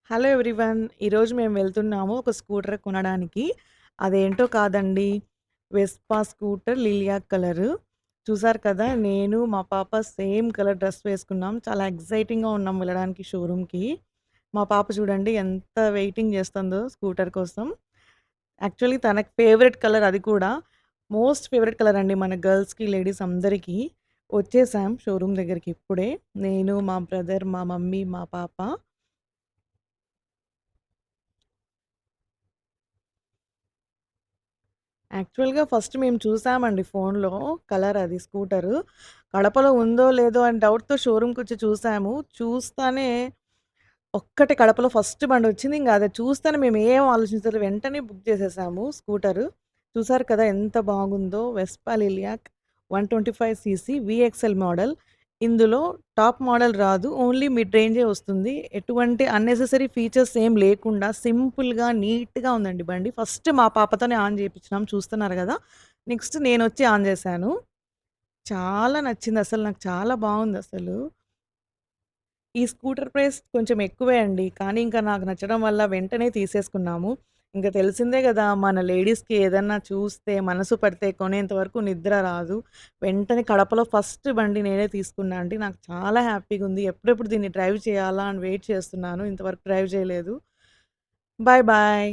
Hello everyone. ఈరోజు మేము వెళ్తున్నాము ఒక స్కూటర్ కొనడానికి. అదేంటో కాదండి. Vespa scooter lilac colour. చూసారు కదా! నేను, మా పాప సేమ్ కలర్ డ్రెస్ వేసుకున్నాం. చాలా ఎక్సైటింగ్‌గా ఉన్నాం వెళ్ళడానికి షోరూమ్‌కి. మా పాప చూడండి ఎంత వెయిటింగ్ చేస్తుందో స్కూటర్ కోసం. యాక్చువల్లీ తనకి ఫేవరెట్ కలర్ అది కూడా. మోస్ట్ ఫేవరెట్ కలర్ అండి మన గర్ల్స్‌కి, లేడీస్ అందరికీ. వచ్చేసాం షోరూమ్ దగ్గరికి ఇప్పుడే. నేను, మా బ్రదర్, మా మమ్మీ, మా పాప. యాక్చువల్‌గా ఫస్ట్ మేము చూసామండి ఫోన్‌లో కలర్ అది స్కూటరు. కడపలో ఉందో లేదో అని డౌట్‌తో షోరూమ్‌కొచ్చి చూసాము. చూస్తానే ఒక్కటే కడపలో ఫస్ట్ బండొచ్చింది. ఇంక అది చూస్తేనే మేమేం ఆలోచించలేదు. వెంటనే బుక్ చేసేసాము స్కూటరు. చూసారు కదా ఎంత బాగుందో. Vespa lilac 125 CC VXL model. ఇందులో టాప్ మోడల్ రాదు. ఓన్లీ మిడ్ రేంజే వస్తుంది. ఎటువంటి అన్నెసెసరీ ఫీచర్స్ ఏం లేకుండా సింపుల్‌గా, నీట్‌గా ఉందండి బండి. ఫస్ట్ మా పాపతోనే ఆన్ చేపిచ్చినాం చూస్తున్నారు గదా! నెక్స్ట్ నేనొచ్చి ఆన్ చేశాను. చాలా నచ్చిందసలు. నాకు చాలా బావుందసలు. ఈ స్కూటర్ ప్రైస్ కొంచెం ఎక్కువే అండి. కానీ ఇంకా నాకు నచ్చడం వల్ల వెంటనే తీసేసుకున్నాము. ఇంక తెలిసిందే గదా! మన లేడీస్‌కి ఏదన్నా చూస్తే, మనసు పడితే కొనేంత వరకు నిద్ర రాదు. వెంటనే కడపలో ఫస్ట్ బండి నేనే తీసుకున్నా అండి. నాకు చాలా హ్యాపీగుంది. ఎప్పుడెప్పుడు దీన్ని డ్రైవ్ చేయాలా అని వెయిట్ చేస్తున్నాను. ఇంతవరకు డ్రైవ్ చేయలేదు. Bye bye.